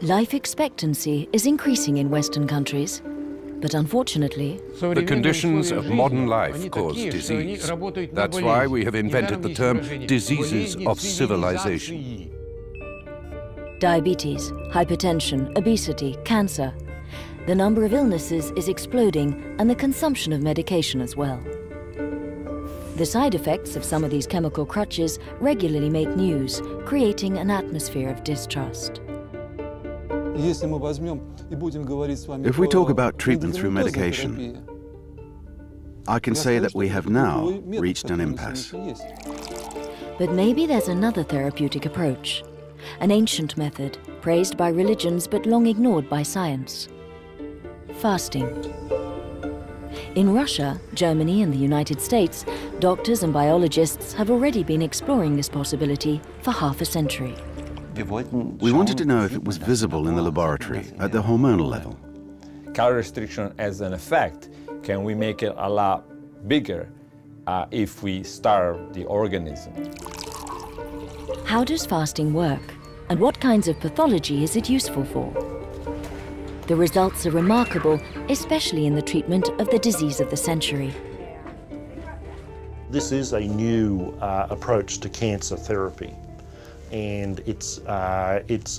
Life expectancy is increasing in Western countries, but unfortunately, The conditions of modern life cause disease. That's why we have invented the term diseases of civilization. diabetes, hypertension, obesity, cancer. The number of illnesses is exploding and the consumption of medication as well. The side effects of some of these chemical crutches regularly make news, creating an atmosphere of distrust. If we talk about treatment through medication, I can say that we have now reached an impasse. But maybe there's another therapeutic approach, an ancient method praised by religions but long ignored by science. Fasting. In Russia, Germany and the United States, doctors and biologists have already been exploring this possibility for half a century. We wanted to know if it was visible in the laboratory at the hormonal level. Calorie restriction as an effect, can we make it a lot bigger if we starve the organism? How does fasting work, and what kinds of pathology is it useful for? The results are remarkable, especially in the treatment of the disease of the century. This is a new approach to cancer therapy, and it's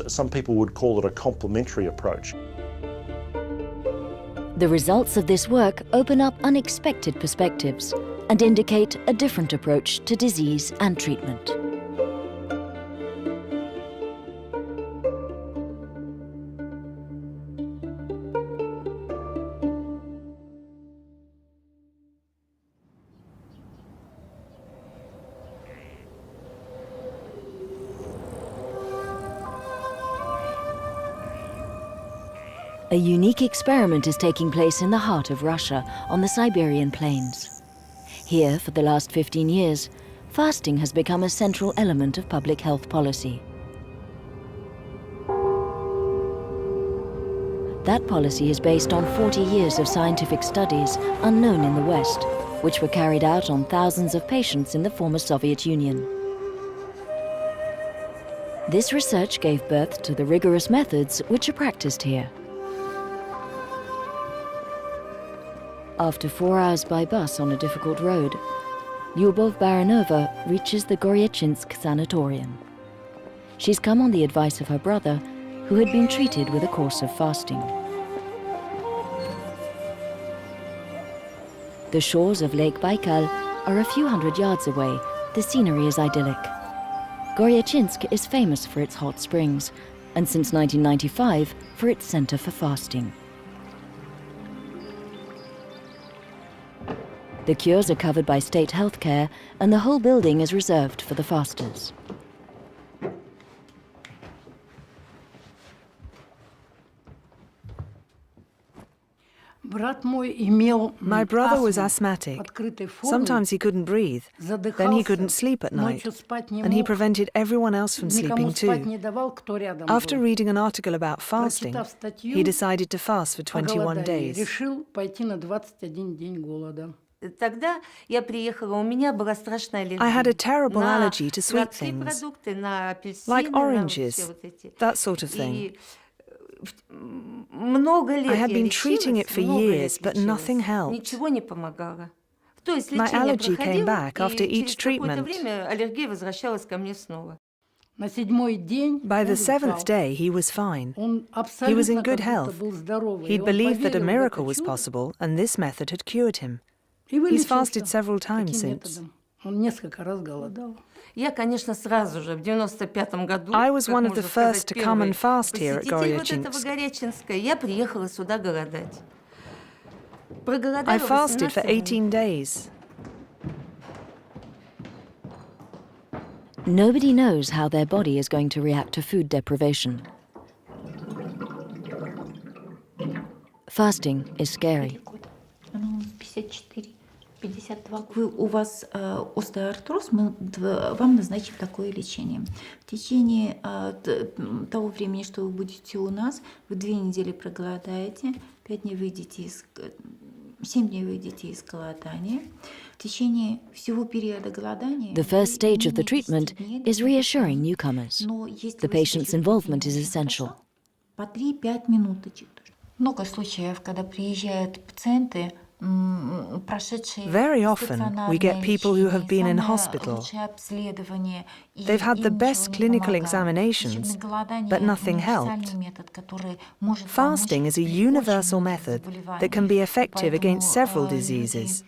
some people would call it a complementary approach. The results of this work open up unexpected perspectives and indicate a different approach to disease and treatment. A unique experiment is taking place in the heart of Russia, on the Siberian plains. Here, for the last 15 years, fasting has become a central element of public health policy. That policy is based on 40 years of scientific studies unknown in the West, which were carried out on thousands of patients in the former Soviet Union. This research gave birth to the rigorous methods which are practiced here. After 4 hours by bus on a difficult road, Lyubov Baranova reaches the Goryachynsk sanatorium. She's come on the advice of her brother, who had been treated with a course of fasting. The shores of Lake Baikal are a few hundred yards away. The scenery is idyllic. Goryachynsk is famous for its hot springs, and since 1995 for its center for fasting. The cures are covered by state health care, and the whole building is reserved for the fasters. My brother was asthmatic. Sometimes he couldn't breathe, then he couldn't sleep at night, and he prevented everyone else from sleeping too. After reading an article about fasting, he decided to fast for 21 days. I had a terrible allergy to sweet things, like oranges, that sort of thing. I had been treating it for years, but nothing helped. My allergy came back after each treatment. By the 7th day, he was fine. He was in good health. He'd believed that a miracle was possible, and this method had cured him. He's fasted several times since. I was one of the first to come and fast here at Goryachynsk. I fasted for 18 days. Nobody knows how their body is going to react to food deprivation. Fasting is scary. У вас остеоартроз, мы вам назначим такое лечение. В течение того времени, что вы будете у нас, вы 2 недели проголодаете, 7 дней выйдете из голодания. В течение всего периода голодания... The first stage of the treatment is reassuring newcomers. The patient's involvement is essential. по 3-5 минуточек. Много случаев, когда приезжают пациенты, Very often, we get people who have been in hospital. They've had the best clinical examinations, but nothing helped. Fasting is a universal method that can be effective against several diseases.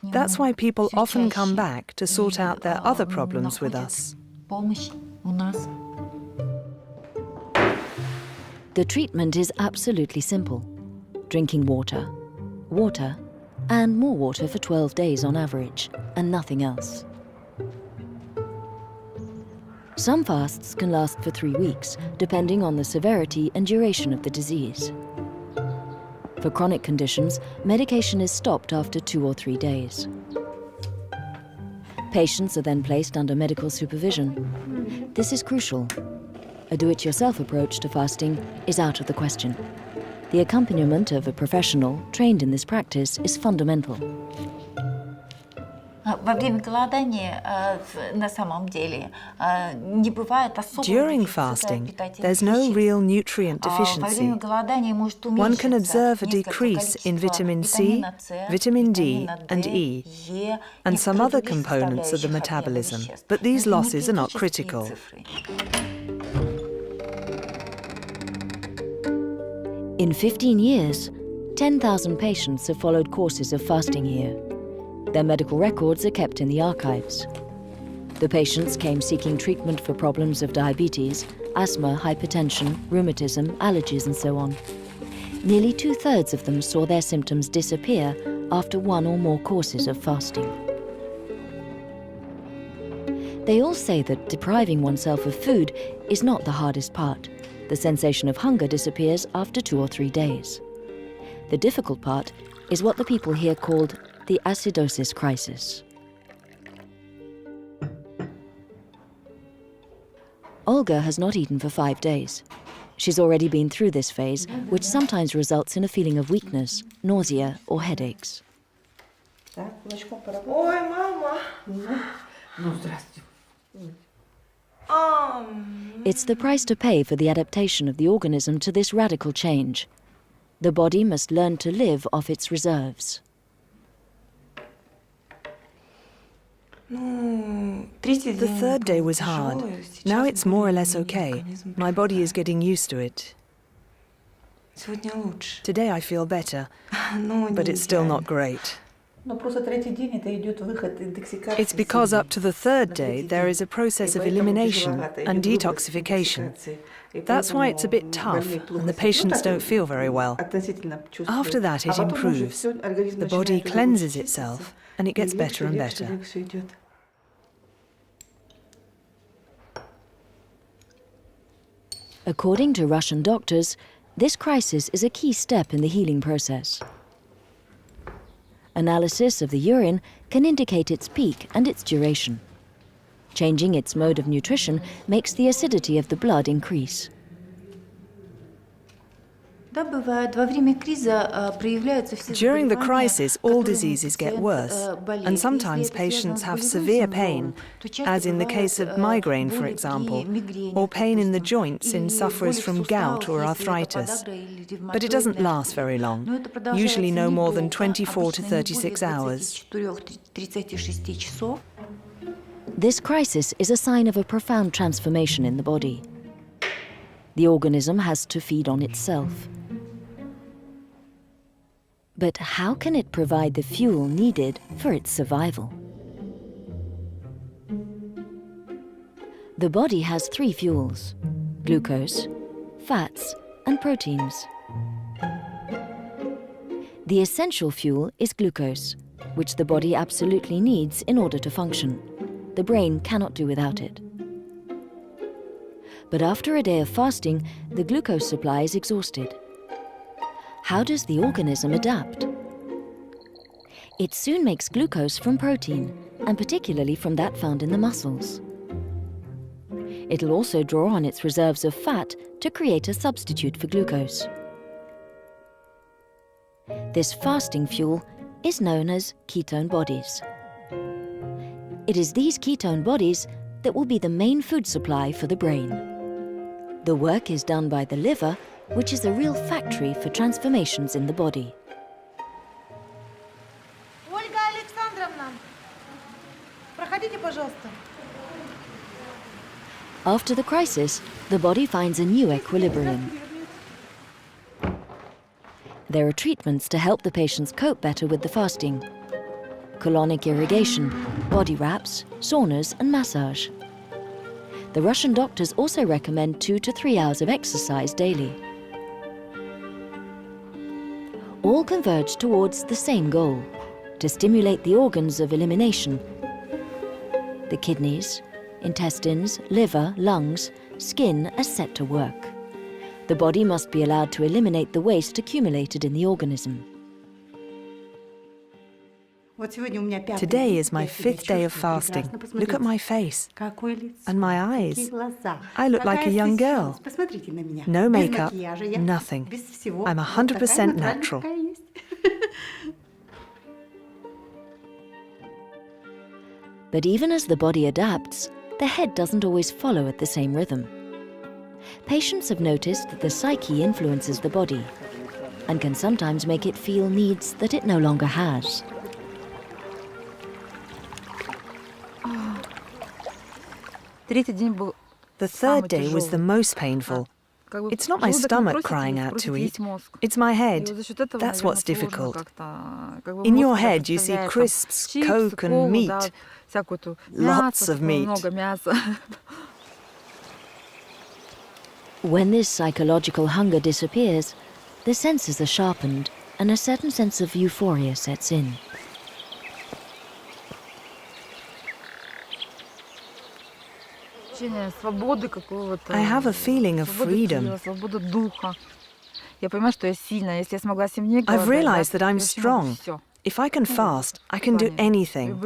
That's why people often come back to sort out their other problems with us. The treatment is absolutely simple. Drinking water, water, and more water for 12 days on average, and nothing else. Some fasts can last for 3 weeks, depending on the severity and duration of the disease. For chronic conditions, medication is stopped after 2 or 3 days. Patients are then placed under medical supervision. This is crucial. A do-it-yourself approach to fasting is out of the question. The accompaniment of a professional trained in this practice is fundamental. During fasting, there's no real nutrient deficiency. One can observe a decrease in vitamin C, vitamin D and E, and some other components of the metabolism, but these losses are not critical. In 15 years, 10,000 patients have followed courses of fasting here. Their medical records are kept in the archives. The patients came seeking treatment for problems of diabetes, asthma, hypertension, rheumatism, allergies, and so on. Nearly 2/3 of them saw their symptoms disappear after 1 or more courses of fasting. They all say that depriving oneself of food is not the hardest part. The sensation of hunger disappears after 2 or 3 days. The difficult part is what the people here called the acidosis crisis. Olga has not eaten for 5 days. She's already been through this phase, which sometimes results in a feeling of weakness, nausea, or headaches. Ой, мама! Ну, здравствуйте. It's the price to pay for the adaptation of the organism to this radical change. The body must learn to live off its reserves. The third day was hard. Now it's more or less okay. My body is getting used to it. Today I feel better, but it's still not great. It's because up to the third day there is a process of elimination and detoxification. That's why it's a bit tough and the patients don't feel very well. After that it improves. The body cleanses itself and it gets better and better. According to Russian doctors, this crisis is a key step in the healing process. Analysis of the urine can indicate its peak and its duration. Changing its mode of nutrition makes the acidity of the blood increase. During the crisis, all diseases get worse, and sometimes patients have severe pain, as in the case of migraine, for example, or pain in the joints in sufferers from gout or arthritis. But it doesn't last very long, usually no more than 24 to 36 hours. This crisis is a sign of a profound transformation in the body. The organism has to feed on itself. But how can it provide the fuel needed for its survival? The body has 3 fuels: glucose, fats, and proteins. The essential fuel is glucose, which the body absolutely needs in order to function. The brain cannot do without it. But after a day of fasting, the glucose supply is exhausted. How does the organism adapt? It soon makes glucose from protein, and particularly from that found in the muscles. It'll also draw on its reserves of fat to create a substitute for glucose. This fasting fuel is known as ketone bodies. It is these ketone bodies that will be the main food supply for the brain. The work is done by the liver, which is a real factory for transformations in the body. Ольга Александровна, проходите, пожалуйста. After the crisis, the body finds a new equilibrium. There are treatments to help the patients cope better with the fasting. Colonic irrigation, body wraps, saunas and massage. The Russian doctors also recommend 2 to 3 hours of exercise daily. All converge towards the same goal, to stimulate the organs of elimination. The kidneys, intestines, liver, lungs, skin are set to work. The body must be allowed to eliminate the waste accumulated in the organism. Today is my 5th day of fasting. Look at my face and my eyes. I look like a young girl. No makeup, nothing. I'm 100% natural. But even as the body adapts, the head doesn't always follow at the same rhythm. Patients have noticed that the psyche influences the body and can sometimes make it feel needs that it no longer has. The third day was the most painful. It's not my stomach crying out to eat, it's my head. That's what's difficult. In your head you see crisps, Coke and meat. Lots of meat. When this psychological hunger disappears, the senses are sharpened and a certain sense of euphoria sets in. I have a feeling of freedom. I've realized that I'm strong. If I can fast, I can do anything.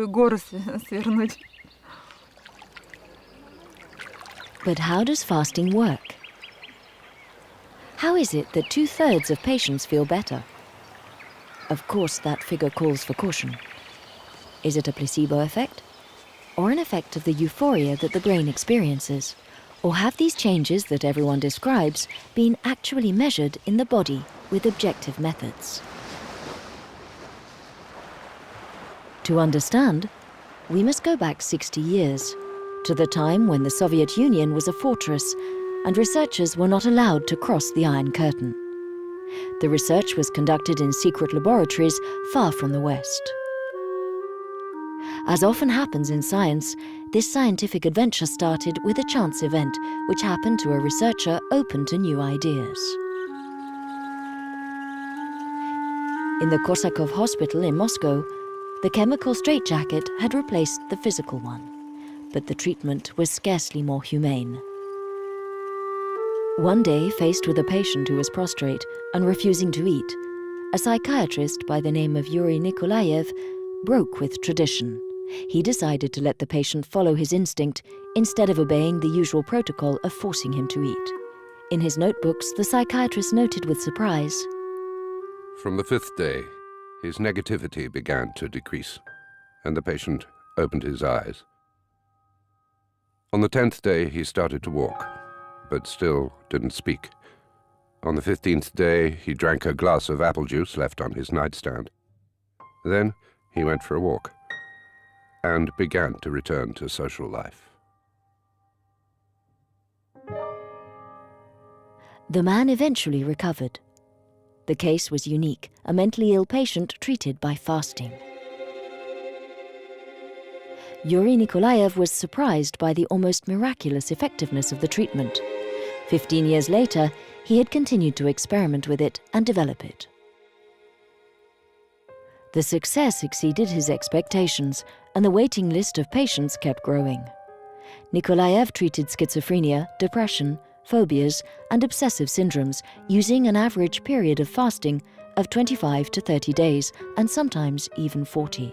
But how does fasting work? How is it that 2/3 of patients feel better? Of course, that figure calls for caution. Is it a placebo effect? Or an effect of the euphoria that the brain experiences? Or have these changes that everyone describes been actually measured in the body with objective methods? To understand, we must go back 60 years, to the time when the Soviet Union was a fortress and researchers were not allowed to cross the Iron Curtain. The research was conducted in secret laboratories far from the West. As often happens in science, this scientific adventure started with a chance event which happened to a researcher open to new ideas. In the Korsakov Hospital in Moscow, the chemical straitjacket had replaced the physical one, but the treatment was scarcely more humane. One day, faced with a patient who was prostrate and refusing to eat, a psychiatrist by the name of Yuri Nikolaev broke with tradition. He decided to let the patient follow his instinct instead of obeying the usual protocol of forcing him to eat. In his notebooks, the psychiatrist noted with surprise, From the 5th day, his negativity began to decrease, and the patient opened his eyes. On the 10th day, he started to walk, but still didn't speak. On the 15th day, he drank a glass of apple juice left on his nightstand. Then he went for a walk and began to return to social life. The man eventually recovered. The case was unique, a mentally ill patient treated by fasting. Yuri Nikolaev was surprised by the almost miraculous effectiveness of the treatment. 15 years later, he had continued to experiment with it and develop it. The success exceeded his expectations, and the waiting list of patients kept growing. Nikolaev treated schizophrenia, depression, phobias, and obsessive syndromes using an average period of fasting of 25 to 30 days, and sometimes even 40.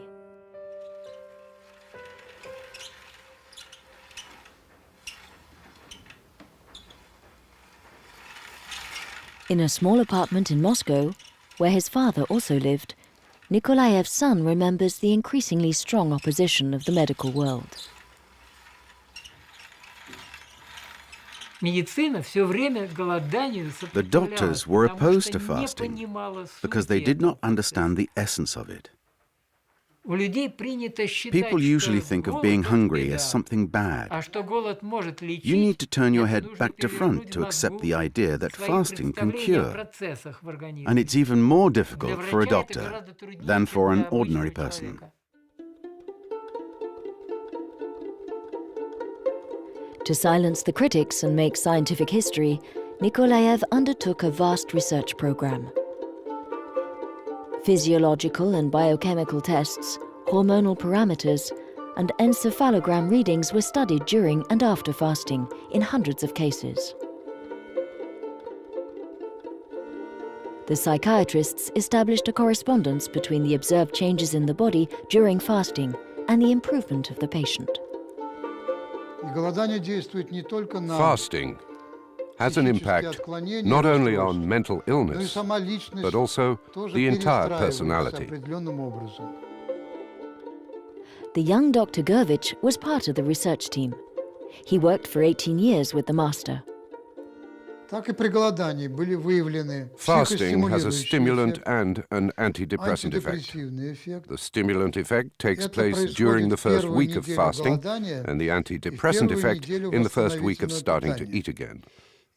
In a small apartment in Moscow, where his father also lived, Nikolaev's son remembers the increasingly strong opposition of the medical world. The doctors were opposed to fasting because they did not understand the essence of it. People usually think of being hungry as something bad. You need to turn your head back to front to accept the idea that fasting can cure. And it's even more difficult for a doctor than for an ordinary person. To silence the critics and make scientific history, Nikolaev undertook a vast research program. Physiological and biochemical tests, hormonal parameters, and encephalogram readings were studied during and after fasting in hundreds of cases. The psychiatrists established a correspondence between the observed changes in the body during fasting and the improvement of the patient. Fasting has an impact not only on mental illness, but also the entire personality. The young Dr. Gurvich was part of the research team. He worked for 18 years with the master. Fasting has a stimulant and an antidepressant effect. The stimulant effect takes place during the first week of fasting, and the antidepressant effect in the first week of starting to eat again.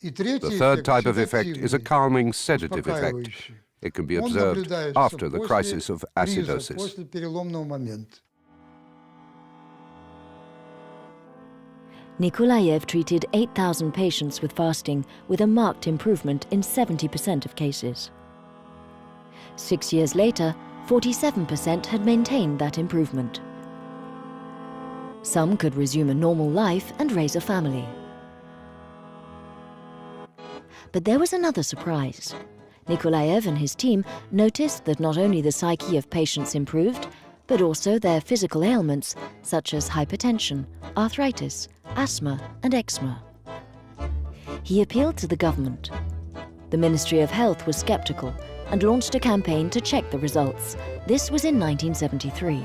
The third type of effect is a calming sedative effect. It can be observed after the crisis of acidosis. Nikolaev treated 8,000 patients with fasting with a marked improvement in 70% of cases. 6 years later, 47% had maintained that improvement. Some could resume a normal life and raise a family. But there was another surprise. Nikolaev and his team noticed that not only the psyche of patients improved, but also their physical ailments such as hypertension, arthritis, asthma and eczema. He appealed to the government. The Ministry of Health was skeptical and launched a campaign to check the results. This was in 1973.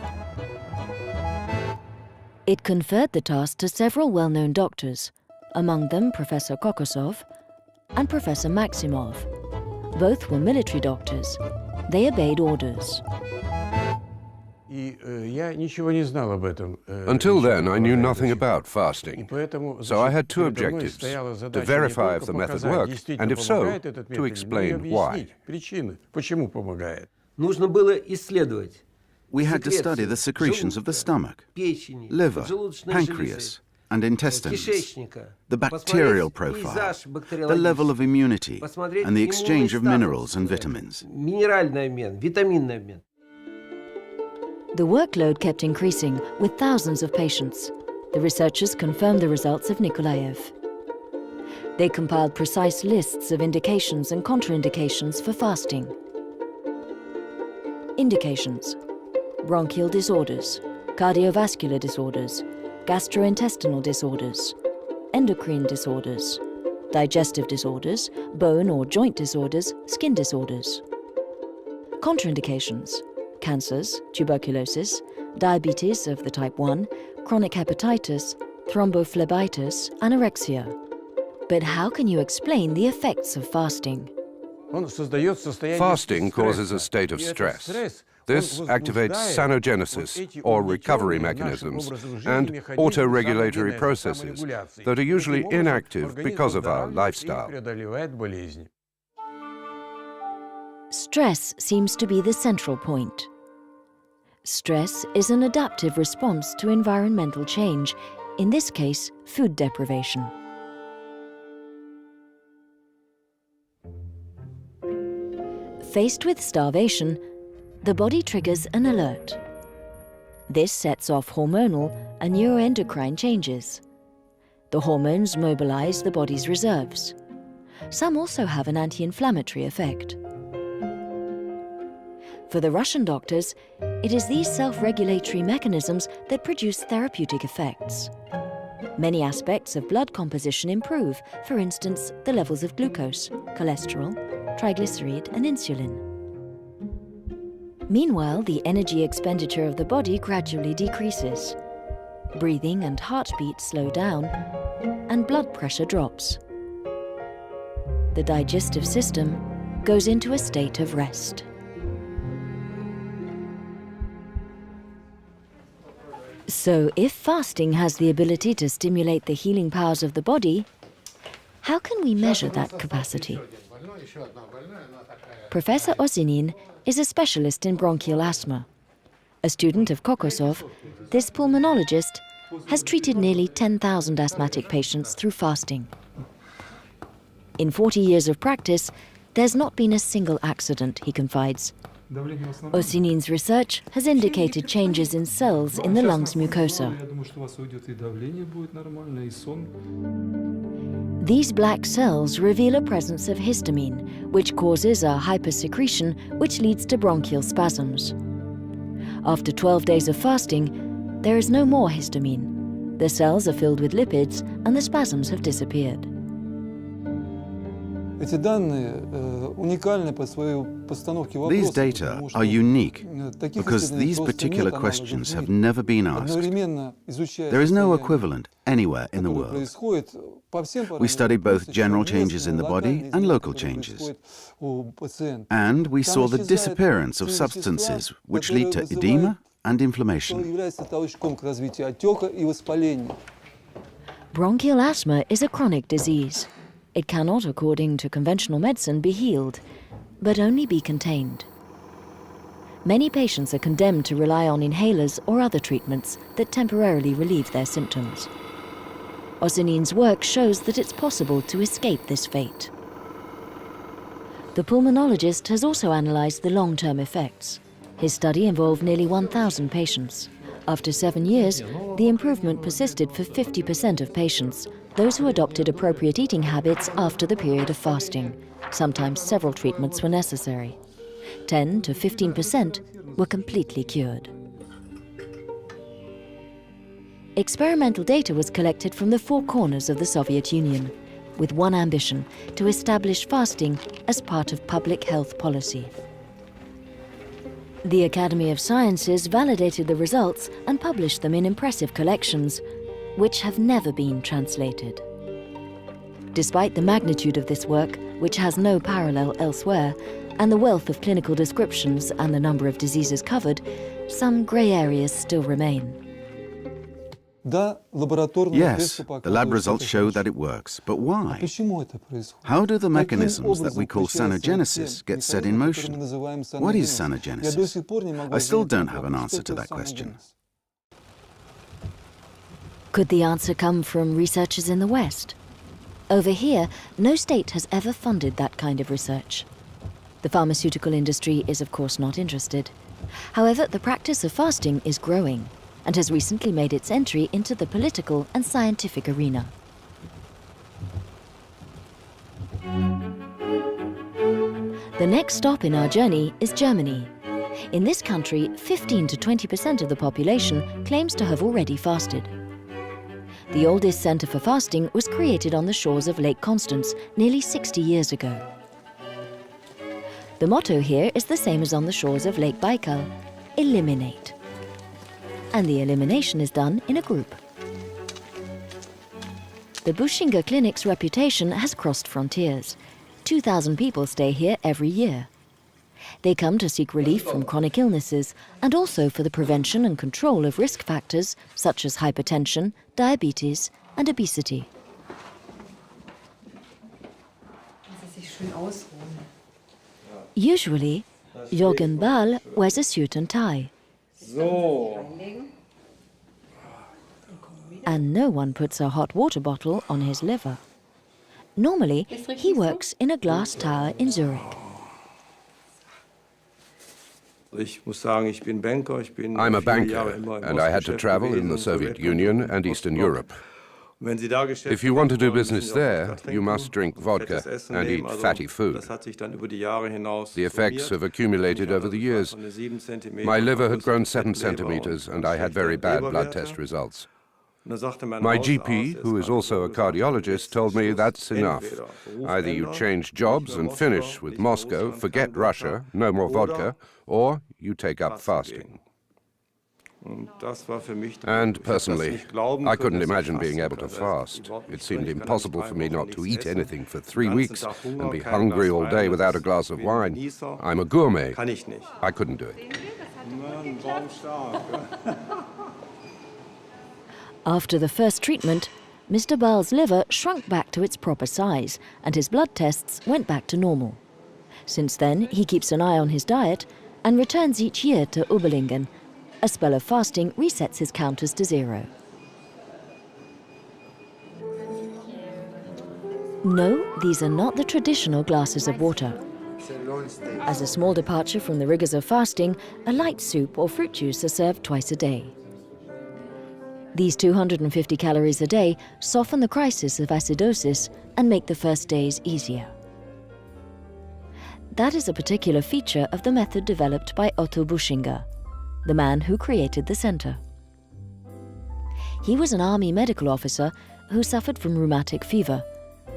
It conferred the task to several well-known doctors, among them Professor Kokosov and Professor Maximov. Both were military doctors. They obeyed orders. Until then, I knew nothing about fasting, so I had two objectives: to verify if the method worked, and if so, to explain why. We had to study the secretions of the stomach, liver, pancreas, and intestines, the bacterial profile, the level of immunity, and the exchange of minerals and vitamins. The workload kept increasing with thousands of patients. The researchers confirmed the results of Nikolaev. They compiled precise lists of indications and contraindications for fasting. Indications: bronchial disorders, cardiovascular disorders, gastrointestinal disorders, endocrine disorders, digestive disorders, bone or joint disorders, skin disorders. Contraindications: cancers, tuberculosis, diabetes of the type 1, chronic hepatitis, thrombophlebitis, anorexia. But how can you explain the effects of fasting? Fasting causes a state of stress. This activates sanogenesis, or recovery mechanisms, and autoregulatory processes that are usually inactive because of our lifestyle. Stress seems to be the central point. Stress is an adaptive response to environmental change, in this case, food deprivation. Faced with starvation, the body triggers an alert. This sets off hormonal and neuroendocrine changes. The hormones mobilize the body's reserves. Some also have an anti-inflammatory effect. For the Russian doctors, it is these self-regulatory mechanisms that produce therapeutic effects. Many aspects of blood composition improve, for instance, the levels of glucose, cholesterol, triglyceride, and insulin. Meanwhile, the energy expenditure of the body gradually decreases. Breathing and heartbeat slow down, and blood pressure drops. the digestive system goes into a state of rest. So, if fasting has the ability to stimulate the healing powers of the body, how can we measure that capacity? Professor Osinin is a specialist in bronchial asthma. A student of Kokosov, this pulmonologist has treated nearly 10,000 asthmatic patients through fasting. In 40 years of practice, there's not been a single accident, he confides. Osinin's research has indicated changes in cells in the lungs mucosa. These black cells reveal a presence of histamine, which causes a hypersecretion which leads to bronchial spasms. After 12 days of fasting, there is no more histamine. The cells are filled with lipids and the spasms have disappeared. These data are unique because these particular questions have never been asked. There is no equivalent anywhere in the world. We studied both general changes in the body and local changes. And we saw the disappearance of substances which lead to edema and inflammation. Bronchial asthma is a chronic disease. It cannot, according to conventional medicine, be healed, but only be contained. Many patients are condemned to rely on inhalers or other treatments that temporarily relieve their symptoms. Osinin's work shows that it's possible to escape this fate. The pulmonologist has also analyzed the long-term effects. His study involved nearly 1,000 patients. After 7 years, the improvement persisted for 50% of patients, those who adopted appropriate eating habits after the period of fasting. Sometimes several treatments were necessary. 10 to 15% were completely cured. Experimental data was collected from the 4 corners of the Soviet Union, with one ambition: to establish fasting as part of public health policy. The Academy of Sciences validated the results and published them in impressive collections, which have never been translated. Despite the magnitude of this work, which has no parallel elsewhere, and the wealth of clinical descriptions and the number of diseases covered, some grey areas still remain. Yes, the lab results show that it works, but why? How do the mechanisms that we call sanogenesis get set in motion? What is sanogenesis? I still don't have an answer to that question. Could the answer come from researchers in the West? Over here, no state has ever funded that kind of research. The pharmaceutical industry is of course not interested. However, the practice of fasting is growing and has recently made its entry into the political and scientific arena. The next stop in our journey is Germany. In this country, 15 to 20% of the population claims to have already fasted. The oldest center for fasting was created on the shores of Lake Constance nearly 60 years ago. The motto here is the same as on the shores of Lake Baikal: eliminate. And the elimination is done in a group. The Buschinger Clinic's reputation has crossed frontiers. 2,000 people stay here every year. They come to seek relief from chronic illnesses and also for the prevention and control of risk factors such as hypertension, diabetes, and obesity. Usually, Jürgen Bahl wears a suit and tie. And no one puts a hot water bottle on his liver. Normally, he works in a glass tower in Zurich. I'm a banker, and I had to travel in the Soviet Union and Eastern Europe. If you want to do business there, you must drink vodka and eat fatty food. The effects have accumulated over the years. My liver had grown 7 centimeters, and I had very bad blood test results. My GP, who is also a cardiologist, told me that's enough. Either you change jobs and finish with Moscow, forget Russia, no more vodka, or you take up fasting. And personally, I couldn't imagine being able to fast. It seemed impossible for me not to eat anything for 3 weeks and be hungry all day without a glass of wine. I'm a gourmet. I couldn't do it. After the first treatment, Mr. Baal's liver shrunk back to its proper size and his blood tests went back to normal. Since then, he keeps an eye on his diet and returns each year to Ubelingen. A spell of fasting resets his counters to 0. No, these are not the traditional glasses of water. As a small departure from the rigors of fasting, a light soup or fruit juice are served twice a day. These 250 calories a day soften the crisis of acidosis and make the first days easier. That is a particular feature of the method developed by Otto Buschinger, the man who created the center. He was an army medical officer who suffered from rheumatic fever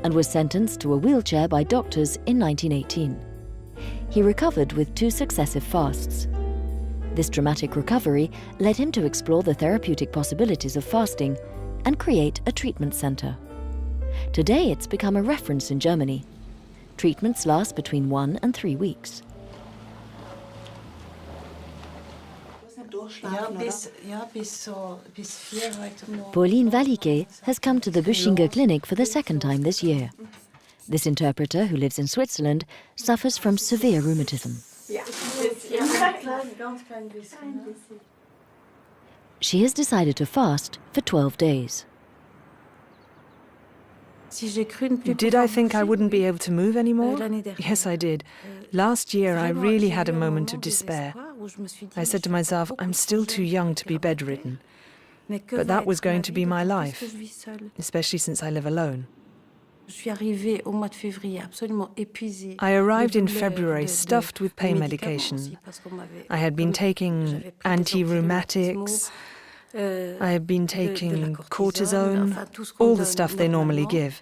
and was sentenced to a wheelchair by doctors in 1918. He recovered with 2 successive fasts. This dramatic recovery led him to explore the therapeutic possibilities of fasting and create a treatment center. Today it's become a reference in Germany. Treatments last between 1 and 3 weeks. Pauline Valike has come to the Buschinger Clinic for the 2nd time this year. This interpreter, who lives in Switzerland, suffers from severe rheumatism. She has decided to fast for 12 days. Did I think I wouldn't be able to move anymore? Yes, I did. Last year, I really had a moment of despair. I said to myself, I'm still too young to be bedridden. But that was going to be my life, especially since I live alone. I arrived in February stuffed with pain medication. I had been taking anti-rheumatics, I had been taking cortisone, all the stuff they normally give.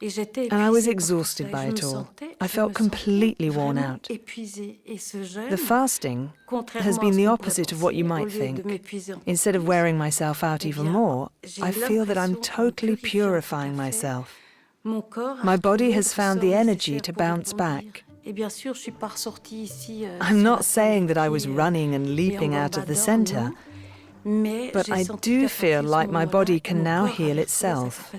And I was exhausted by it all. I felt completely worn out. The fasting has been the opposite of what you might think. Instead of wearing myself out even more, I feel that I'm totally purifying myself. My body has found the energy to bounce back. I'm not saying that I was running and leaping out of the center, but I do feel like my body can now heal itself.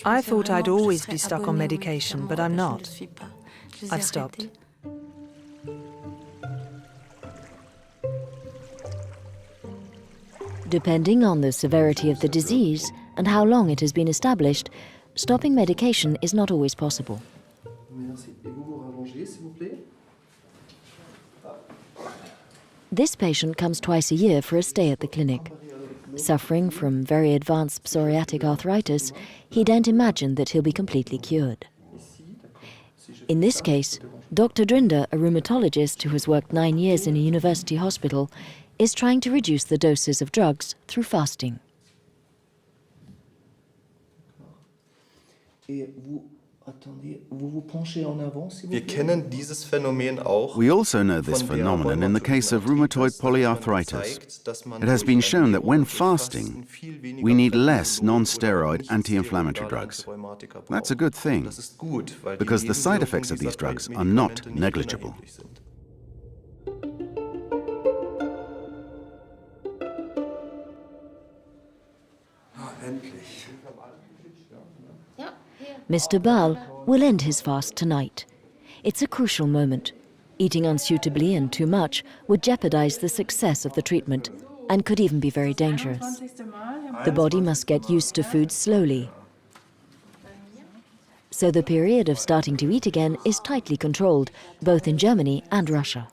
I thought I'd always be stuck on medication, but I'm not. I've stopped. Depending on the severity of the disease and how long it has been established, stopping medication is not always possible. This patient comes twice a year for a stay at the clinic. Suffering from very advanced psoriatic arthritis, he don't imagine that he'll be completely cured. In this case, Dr. Drinder, a rheumatologist who has worked 9 years in a university hospital, is trying to reduce the doses of drugs through fasting. We also know this phenomenon in the case of rheumatoid polyarthritis. It has been shown that when fasting, we need less non-steroid anti-inflammatory drugs. That's a good thing, because the side effects of these drugs are not negligible. Mr. Baal will end his fast tonight. It's a crucial moment. Eating unsuitably and too much would jeopardize the success of the treatment and could even be very dangerous. The body must get used to food slowly. So the period of starting to eat again is tightly controlled, both in Germany and Russia.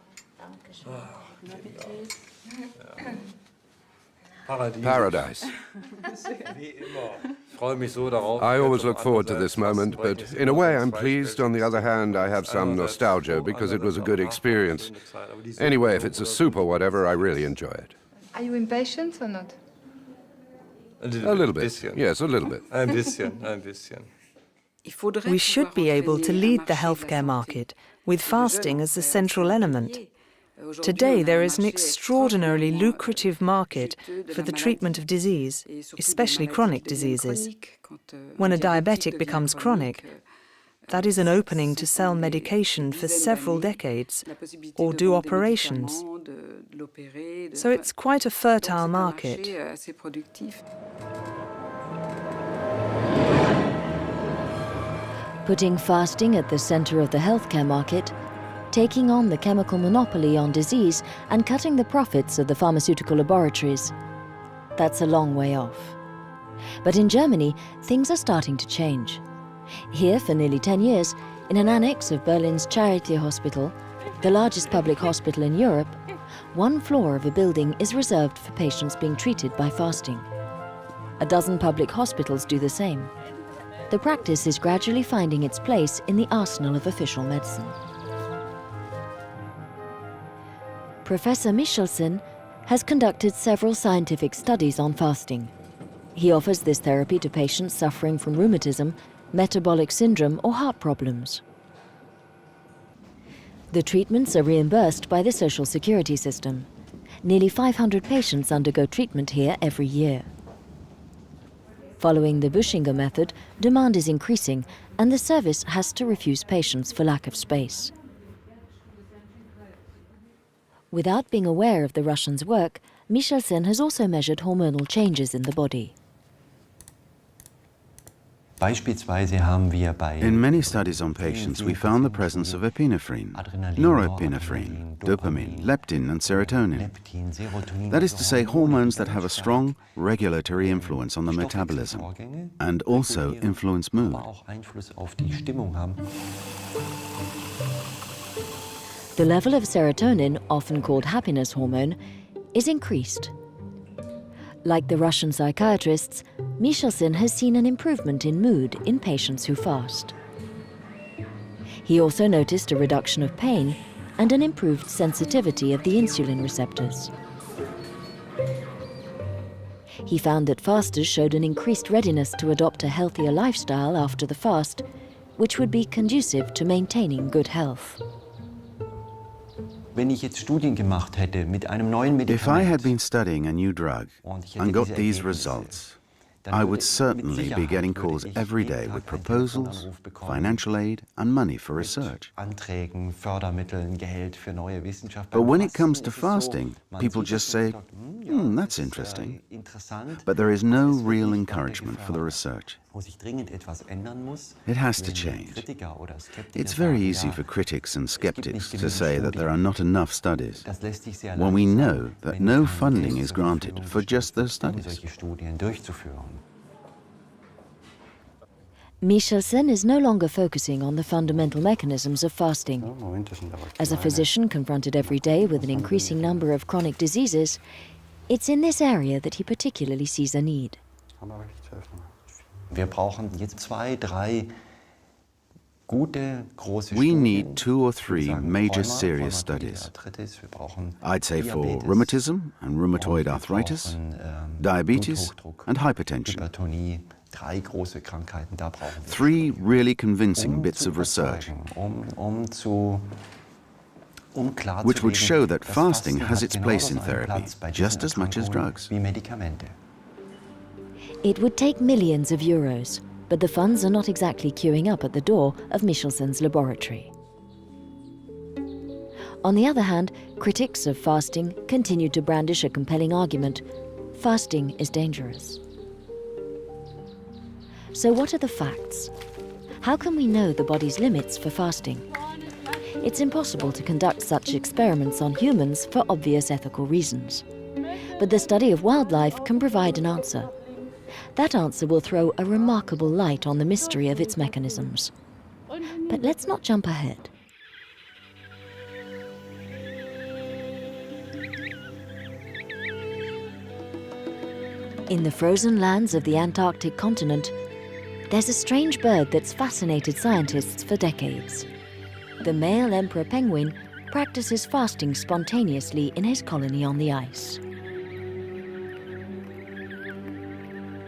Paradise. I always look forward to this moment, but in a way I'm pleased. On the other hand, I have some nostalgia because it was a good experience. Anyway, if it's a soup or whatever, I really enjoy it. Are you impatient or not? A little bit. Yes, a little bit. We should be able to lead the healthcare market with fasting as the central element. Today, there is an extraordinarily lucrative market for the treatment of disease, especially chronic diseases. When a diabetic becomes chronic, that is an opening to sell medication for several decades or do operations. So it's quite a fertile market. Putting fasting at the center of the healthcare market, taking on the chemical monopoly on disease and cutting the profits of the pharmaceutical laboratories. That's a long way off. But in Germany, things are starting to change. Here, for nearly 10 years, in an annex of Berlin's Charité Hospital, the largest public hospital in Europe, one floor of a building is reserved for patients being treated by fasting. A dozen public hospitals do the same. The practice is gradually finding its place in the arsenal of official medicine. Professor Michelsen has conducted several scientific studies on fasting. He offers this therapy to patients suffering from rheumatism, metabolic syndrome or heart problems. The treatments are reimbursed by the Social Security system. Nearly 500 patients undergo treatment here every year. Following the Buschinger method, demand is increasing and the service has to refuse patients for lack of space. Without being aware of the Russians' work, Michelsen has also measured hormonal changes in the body. In many studies on patients, we found the presence of epinephrine, norepinephrine, dopamine, leptin and serotonin. That is to say, hormones that have a strong regulatory influence on the metabolism and also influence mood. The level of serotonin, often called happiness hormone, is increased. Like the Russian psychiatrists, Michelsen has seen an improvement in mood in patients who fast. He also noticed a reduction of pain and an improved sensitivity of the insulin receptors. He found that fasters showed an increased readiness to adopt a healthier lifestyle after the fast, which would be conducive to maintaining good health. If I had been studying a new drug and got these results, I would certainly be getting calls every day with proposals, financial aid and money for research. But when it comes to fasting, people just say, that's interesting. But there is no real encouragement for the research. It has to change. It's very easy for critics and skeptics to say that there are not enough studies, when we know that no funding is granted for just those studies. Michelsen is no longer focusing on the fundamental mechanisms of fasting. As a physician confronted every day with an increasing number of chronic diseases, it's in this area that he particularly sees a need. We need 2 or 3 major serious studies. I'd say for rheumatism and rheumatoid arthritis, diabetes and hypertension. 3 really convincing bits of research which would show that fasting has its place in therapy just as much as drugs. It would take millions of euros, but the funds are not exactly queuing up at the door of Michelsen's laboratory. On the other hand, critics of fasting continue to brandish a compelling argument: fasting is dangerous. So what are the facts? How can we know the body's limits for fasting? It's impossible to conduct such experiments on humans for obvious ethical reasons. But the study of wildlife can provide an answer. That answer will throw a remarkable light on the mystery of its mechanisms. But let's not jump ahead. In the frozen lands of the Antarctic continent, there's a strange bird that's fascinated scientists for decades. The male emperor penguin practices fasting spontaneously in his colony on the ice.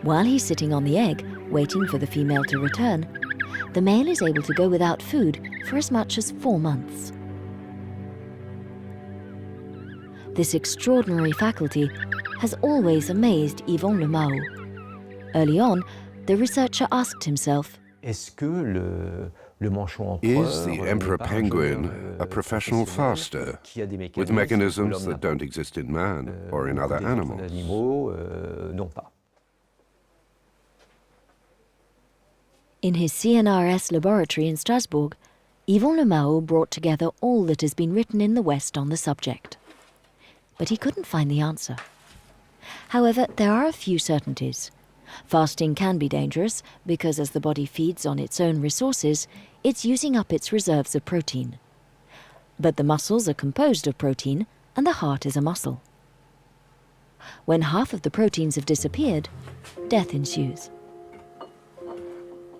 While he's sitting on the egg, waiting for the female to return, the male is able to go without food for as much as 4 months. This extraordinary faculty has always amazed Yvon Le Mao. Early on, the researcher asked himself, is the emperor penguin a professional faster with mechanisms that don't exist in man or in other animals? In his CNRS laboratory in Strasbourg, Yvon Le Mao brought together all that has been written in the West on the subject. But he couldn't find the answer. However, there are a few certainties. Fasting can be dangerous because as the body feeds on its own resources, it's using up its reserves of protein. But the muscles are composed of protein, and the heart is a muscle. When half of the proteins have disappeared, death ensues.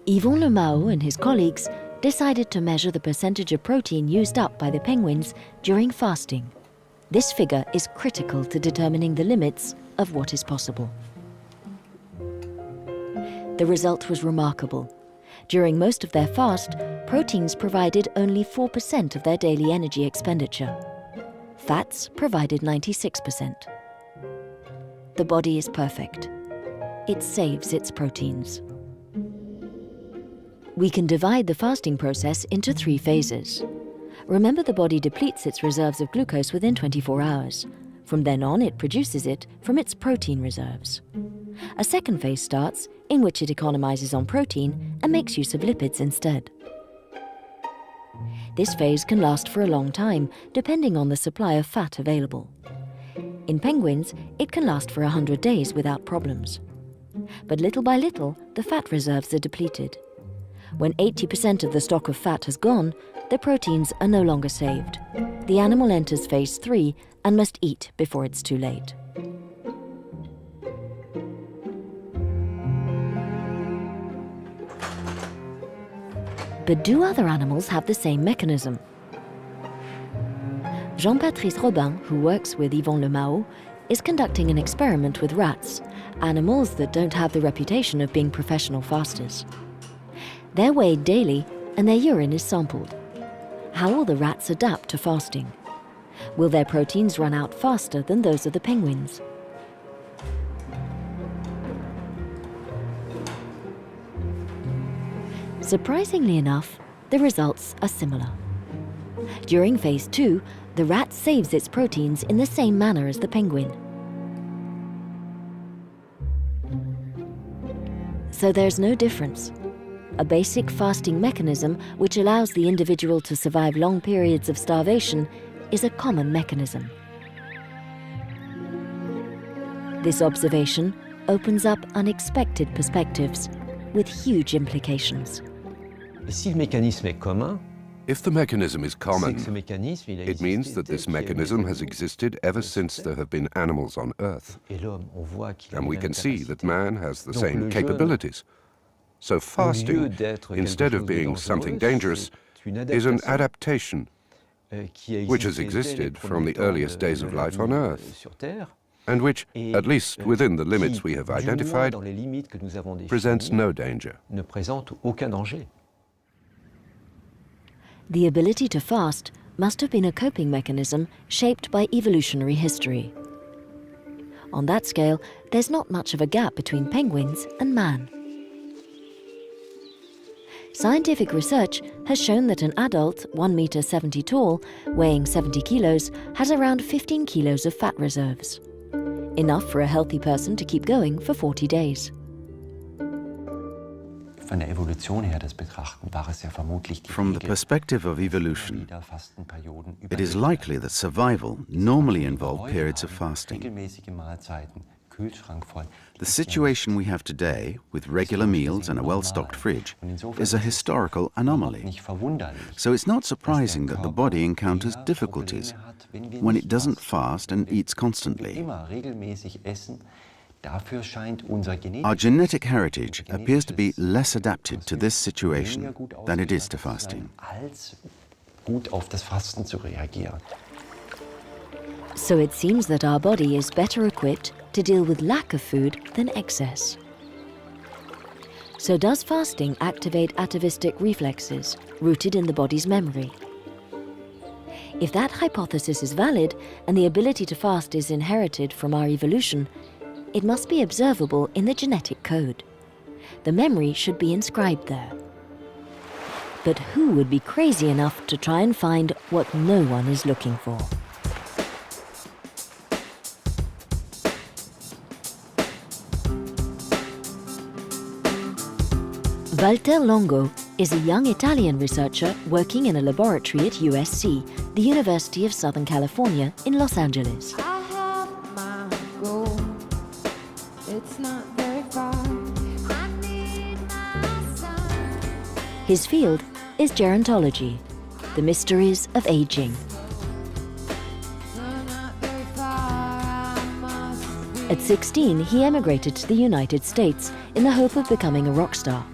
Yvon Le Mao and his colleagues decided to measure the percentage of protein used up by the penguins during fasting. This figure is critical to determining the limits of what is possible. The result was remarkable. During most of their fast, proteins provided only 4% of their daily energy expenditure. Fats provided 96%. The body is perfect. It saves its proteins. We can divide the fasting process into 3 phases. Remember, the body depletes its reserves of glucose within 24 hours. From then on, it produces it from its protein reserves. A second phase starts, in which it economizes on protein and makes use of lipids instead. This phase can last for a long time, depending on the supply of fat available. In penguins, it can last for 100 days without problems. But little by little, the fat reserves are depleted. When 80% of the stock of fat has gone, the proteins are no longer saved. The animal enters phase 3 and must eat before it's too late. But do other animals have the same mechanism? Jean-Patrice Robin, who works with Yvon Le Mao, is conducting an experiment with rats, animals that don't have the reputation of being professional fasters. They're weighed daily and their urine is sampled. How will the rats adapt to fasting? Will their proteins run out faster than those of the penguins? Surprisingly enough, the results are similar. During phase 2, the rat saves its proteins in the same manner as the penguin. So there's no difference. A basic fasting mechanism which allows the individual to survive long periods of starvation is a common mechanism. This observation opens up unexpected perspectives with huge implications. If the mechanism is common, it means that this mechanism has existed ever since there have been animals on Earth. And we can see that man has the same capabilities. So fasting, instead of being something dangerous, is an adaptation which has existed from the earliest days of life on Earth, and which, at least within the limits we have identified, presents no danger. The ability to fast must have been a coping mechanism shaped by evolutionary history. On that scale, there's not much of a gap between penguins and man. Scientific research has shown that an adult, 1 meter 70 tall, weighing 70 kilos, has around 15 kilos of fat reserves. Enough for a healthy person to keep going for 40 days. From the perspective of evolution, it is likely that survival normally involved periods of fasting. The situation we have today, with regular meals and a well-stocked fridge, is a historical anomaly. So it's not surprising that the body encounters difficulties when it doesn't fast and eats constantly. Our genetic heritage appears to be less adapted to this situation than it is to fasting. So it seems that our body is better equipped to deal with lack of food than excess. So does fasting activate atavistic reflexes rooted in the body's memory? If that hypothesis is valid and the ability to fast is inherited from our evolution, it must be observable in the genetic code. The memory should be inscribed there. But who would be crazy enough to try and find what no one is looking for? Walter Longo is a young Italian researcher working in a laboratory at USC, the University of Southern California in Los Angeles. I have my goal. It's not very far. I need my son. His field is gerontology, the mysteries of aging. Not very far. I must be. At 16, he emigrated to the United States in the hope of becoming a rock star.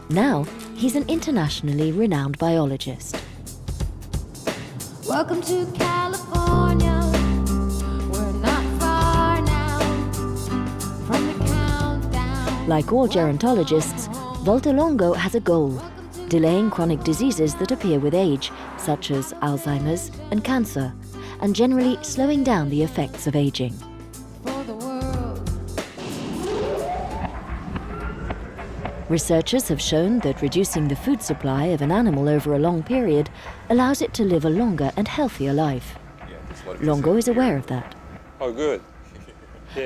Now, he's an internationally renowned biologist. Welcome to California. We're not far now from the countdown. Like all gerontologists, Walter Longo has a goal: delaying chronic diseases that appear with age, such as Alzheimer's and cancer, and generally slowing down the effects of aging. For the world. Researchers have shown that reducing the food supply of an animal over a long period allows it to live a longer and healthier life. Longo is aware of that. Oh, good.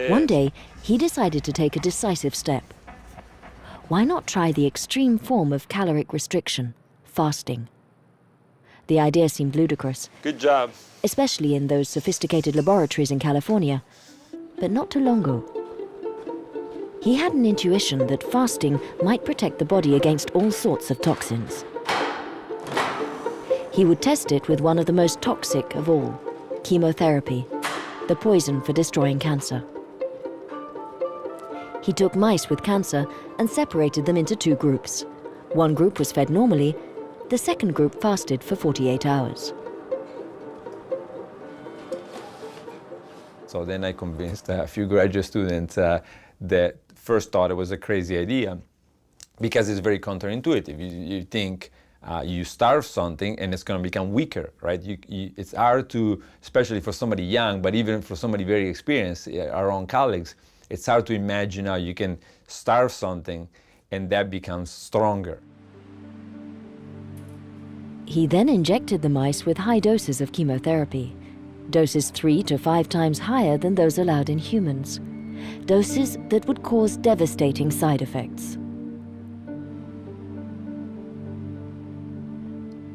One day, he decided to take a decisive step. Why not try the extreme form of caloric restriction, fasting? The idea seemed ludicrous, Good job. especially in those sophisticated laboratories in California, but not to Longo. He had an intuition that fasting might protect the body against all sorts of toxins. He would test it with one of the most toxic of all, chemotherapy, the poison for destroying cancer. He took mice with cancer and separated them into two groups. One group was fed normally, the second group fasted for 48 hours. So then I convinced a few graduate students that first thought it was a crazy idea because it's very counterintuitive. You think you starve something and it's going to become weaker, right? It's hard to, especially for somebody young, but even for somebody very experienced, our own colleagues, it's hard to imagine how you can starve something and that becomes stronger. He then injected the mice with high doses of chemotherapy, doses 3 to 5 times higher than those allowed in humans, doses that would cause devastating side effects.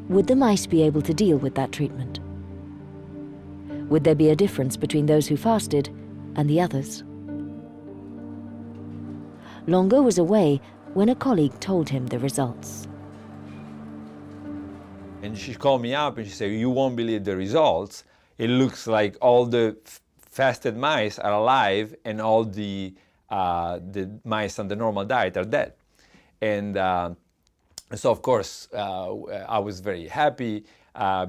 Would the mice be able to deal with that treatment? Would there be a difference between those who fasted and the others? Longo was away when a colleague told him the results. And she called me up and she said, "You won't believe the results. It looks like all the fasted mice are alive and all the mice on the normal diet are dead." And so, of course, I was very happy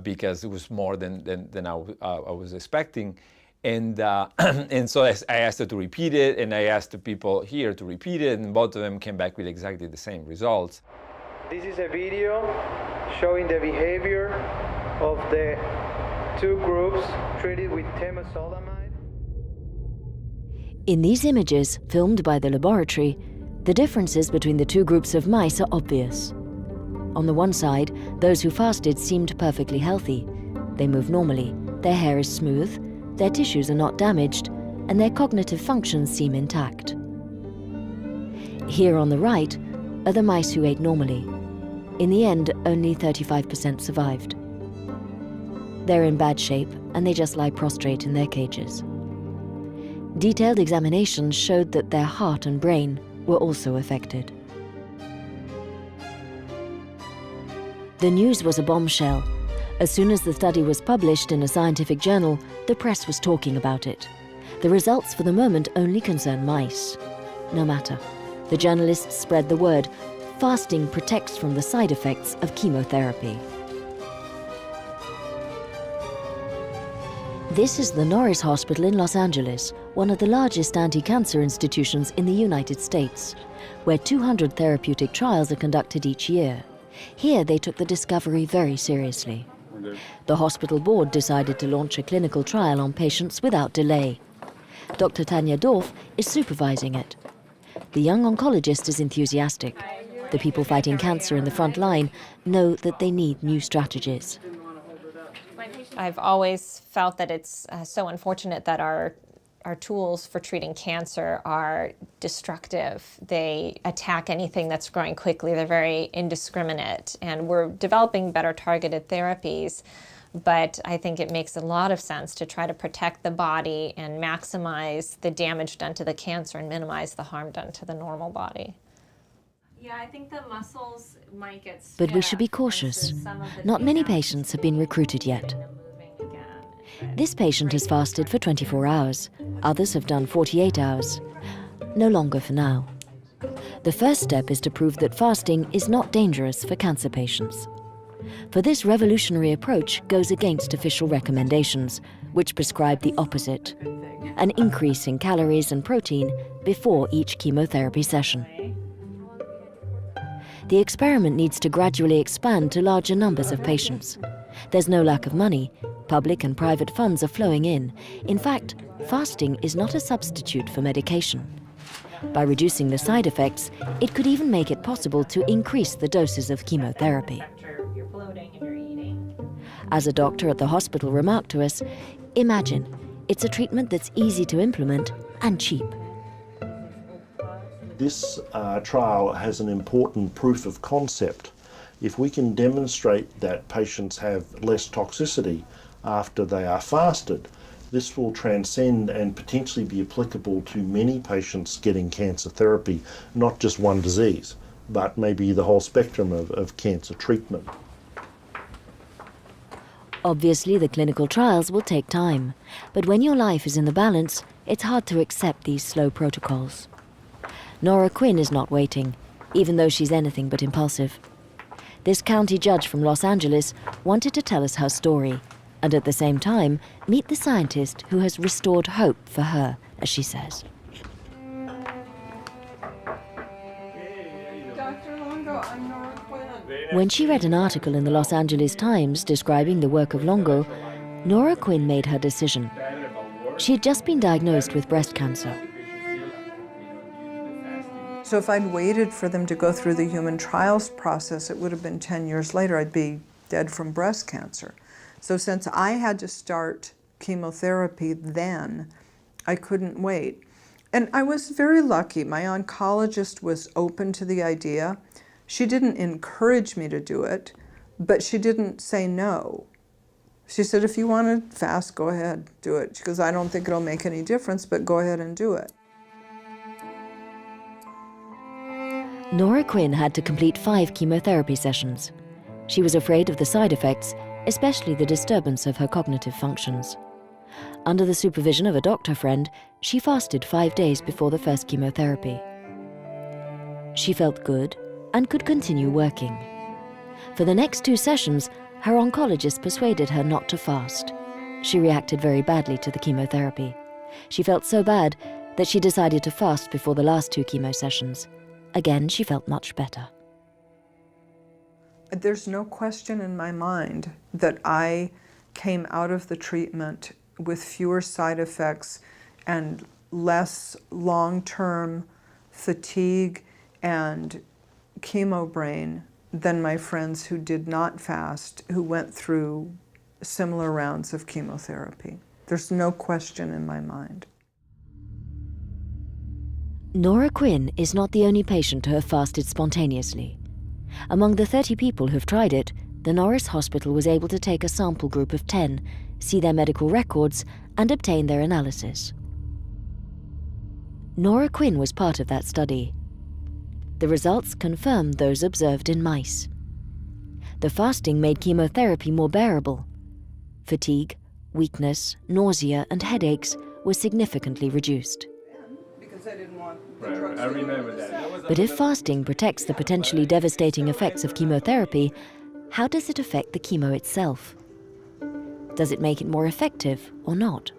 because it was more than I was expecting. And so I asked her to repeat it, and I asked the people here to repeat it, and both of them came back with exactly the same results. This is a video showing the behavior of the two groups treated with temozolomide. In these images, filmed by the laboratory, the differences between the two groups of mice are obvious. On the one side, those who fasted seemed perfectly healthy. They move normally, their hair is smooth, their tissues are not damaged, and their cognitive functions seem intact. Here on the right are the mice who ate normally. In the end, only 35% survived. They're in bad shape, and they just lie prostrate in their cages. Detailed examinations showed that their heart and brain were also affected. The news was a bombshell. As soon as the study was published in a scientific journal, the press was talking about it. The results for the moment only concern mice. No matter. The journalists spread the word: fasting protects from the side effects of chemotherapy. This is the Norris Hospital in Los Angeles, one of the largest anti-cancer institutions in the United States, where 200 therapeutic trials are conducted each year. Here they took the discovery very seriously. The hospital board decided to launch a clinical trial on patients without delay. Dr. Tanya Dorf is supervising it. The young oncologist is enthusiastic. The people fighting cancer in the front line know that they need new strategies. I've always felt that it's so unfortunate that our tools for treating cancer are destructive. They attack anything that's growing quickly. They're very indiscriminate. And we're developing better targeted therapies, but I think it makes a lot of sense to try to protect the body and maximize the damage done to the cancer and minimize the harm done to the normal body. Yeah, I think the muscles might get stiff. But we should be cautious. Not many patients have been recruited yet. This patient has fasted for 24 hours. Others have done 48 hours. No longer for now. The first step is to prove that fasting is not dangerous for cancer patients. For this revolutionary approach goes against official recommendations, which prescribe the opposite: an increase in calories and protein before each chemotherapy session. The experiment needs to gradually expand to larger numbers of patients. There's no lack of money. Public and private funds are flowing in. In fact, fasting is not a substitute for medication. By reducing the side effects, it could even make it possible to increase the doses of chemotherapy. As a doctor at the hospital remarked to us, imagine, it's a treatment that's easy to implement and cheap. This trial has an important proof of concept. If we can demonstrate that patients have less toxicity after they are fasted, this will transcend and potentially be applicable to many patients getting cancer therapy, not just one disease, but maybe the whole spectrum of cancer treatment. Obviously, the clinical trials will take time, but when your life is in the balance, it's hard to accept these slow protocols. Nora Quinn is not waiting, even though she's anything but impulsive. This county judge from Los Angeles wanted to tell us her story, and at the same time, meet the scientist who has restored hope for her, as she says. Dr. Longo, I'm Nora Quinn. When she read an article in the Los Angeles Times describing the work of Longo, Nora Quinn made her decision. She had just been diagnosed with breast cancer. So if I'd waited for them to go through the human trials process, it would have been 10 years later, I'd be dead from breast cancer. So since I had to start chemotherapy then, I couldn't wait. And I was very lucky. My oncologist was open to the idea. She didn't encourage me to do it, but she didn't say no. She said, if you want to fast, go ahead, do it. She goes, I don't think it'll make any difference, but go ahead and do it. Nora Quinn had to complete 5 chemotherapy sessions. She was afraid of the side effects, especially the disturbance of her cognitive functions. Under the supervision of a doctor friend, she fasted 5 days before the first chemotherapy. She felt good and could continue working. For the next 2 sessions, her oncologist persuaded her not to fast. She reacted very badly to the chemotherapy. She felt so bad that she decided to fast before the last 2 chemo sessions. Again, she felt much better. There's no question in my mind that I came out of the treatment with fewer side effects and less long-term fatigue and chemo brain than my friends who did not fast, who went through similar rounds of chemotherapy. There's no question in my mind. Nora Quinn is not the only patient to have fasted spontaneously. Among the 30 people who've tried it, the Norris Hospital was able to take a sample group of 10, see their medical records, and obtain their analysis. Nora Quinn was part of that study. The results confirmed those observed in mice. The fasting made chemotherapy more bearable. Fatigue, weakness, nausea, and headaches were significantly reduced. But if fasting protects the potentially devastating effects of chemotherapy, how does it affect the chemo itself? Does it make it more effective or not?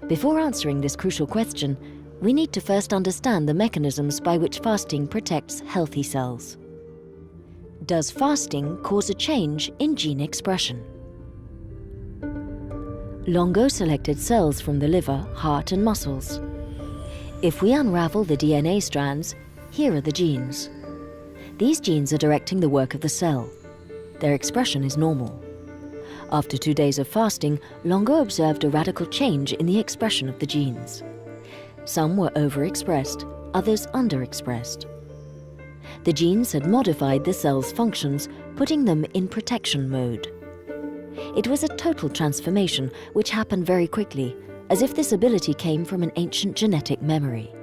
Before answering this crucial question, we need to first understand the mechanisms by which fasting protects healthy cells. Does fasting cause a change in gene expression? Longo selected cells from the liver, heart and muscles. If we unravel the DNA strands, here are the genes. These genes are directing the work of the cell. Their expression is normal. After 2 days of fasting, Longo observed a radical change in the expression of the genes. Some were overexpressed, others underexpressed. The genes had modified the cell's functions, putting them in protection mode. It was a total transformation which happened very quickly, as if this ability came from an ancient genetic memory.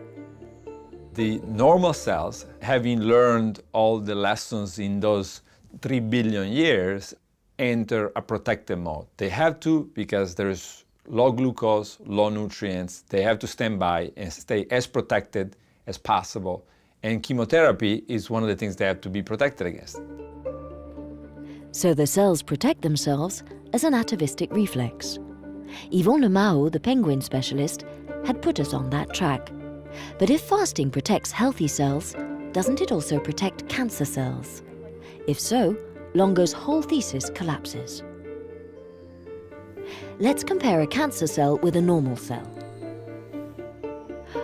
The normal cells, having learned all the lessons in those 3 billion years, enter a protective mode. They have to, because there's low glucose, low nutrients. They have to stand by and stay as protected as possible. And chemotherapy is one of the things they have to be protected against. So the cells protect themselves as an atavistic reflex. Yvon Lemao, the penguin specialist, had put us on that track. But if fasting protects healthy cells, doesn't it also protect cancer cells? If so, Longo's whole thesis collapses. Let's compare a cancer cell with a normal cell.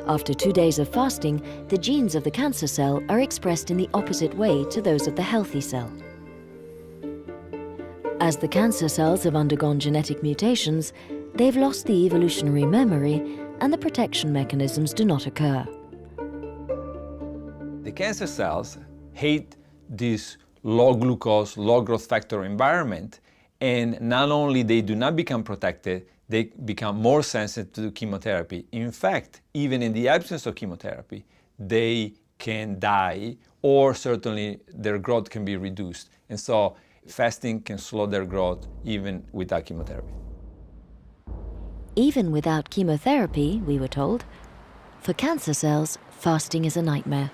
After 2 days of fasting, the genes of the cancer cell are expressed in the opposite way to those of the healthy cell. As the cancer cells have undergone genetic mutations, they've lost the evolutionary memory and the protection mechanisms do not occur. The cancer cells hate this low glucose, low growth factor environment, and not only they do not become protected, they become more sensitive to chemotherapy. In fact, even in the absence of chemotherapy, they can die, or certainly their growth can be reduced. And so fasting can slow their growth even without chemotherapy. Even without chemotherapy, we were told, for cancer cells, fasting is a nightmare.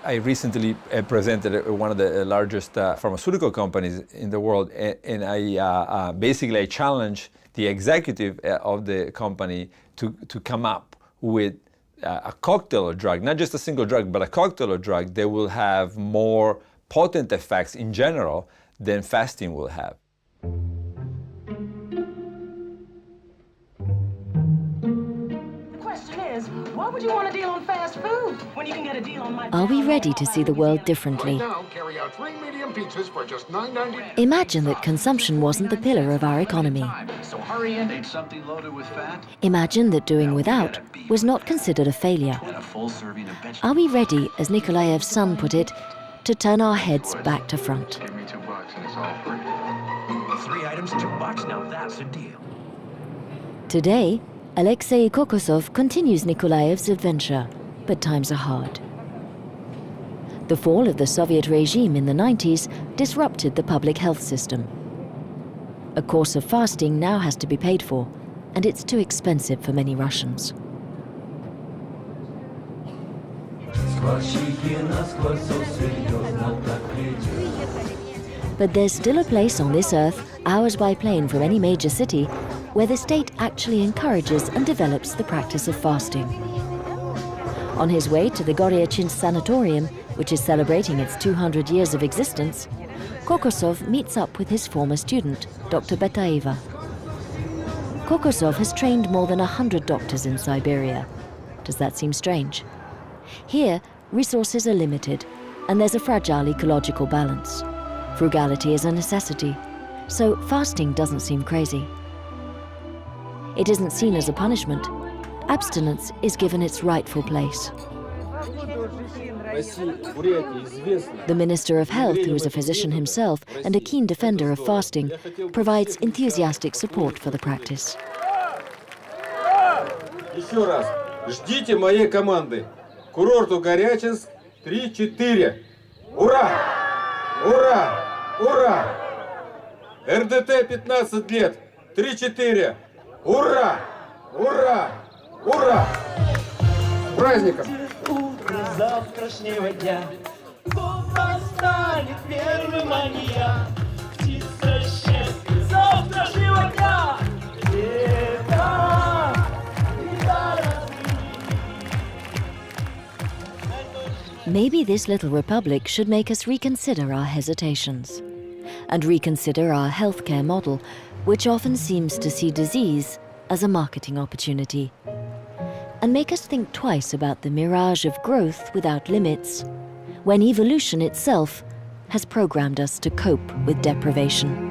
I recently presented at one of the largest pharmaceutical companies in the world, and I basically challenged the executive of the company to come up with a cocktail of drug, not just a single drug, but a cocktail of drug that will have more potent effects in general than fasting will have. Why would you want to deal on fast food when you can get a deal on my... Are we ready to see the world differently? Right now, carry out 3 medium pizzas for just $9.99. Imagine that consumption wasn't the pillar of our economy. So hurry in, eat something loaded with fat. Imagine that doing without was not considered a failure. And a full serving of vegetables. Are we ready, as Nikolaev's son put it, to turn our heads back to front? Give me $2 and it's all free. 3 items, $2. Now that's a deal. Today, Alexei Kokosov continues Nikolaev's adventure, but times are hard. The fall of the Soviet regime in the 90s disrupted the public health system. A course of fasting now has to be paid for, and it's too expensive for many Russians. But there's still a place on this earth, hours by plane from any major city, where the state actually encourages and develops the practice of fasting. On his way to the Goryachins Sanatorium, which is celebrating its 200 years of existence, Kokosov meets up with his former student, Dr. Betaeva. Kokosov has trained more than 100 doctors in Siberia. Does that seem strange? Here, resources are limited, and there's a fragile ecological balance. Frugality is a necessity, so fasting doesn't seem crazy. It isn't seen as a punishment. Abstinence is given its rightful place. The Minister of Health, who is a physician himself and a keen defender of fasting, provides enthusiastic support for the practice. Еще раз. Ждите моей команды. Курорту Горячинск 3-4. Ура! Ура! Ура! РДТ 15 лет. 3-4. Ура! Ура! Ура! С праздником! Утро завтрашнего дня восстанет первым мания. Птица щедка завтра же maybe this little republic should make us reconsider our hesitations and reconsider our healthcare model, which often seems to see disease as a marketing opportunity, and make us think twice about the mirage of growth without limits, when evolution itself has programmed us to cope with deprivation.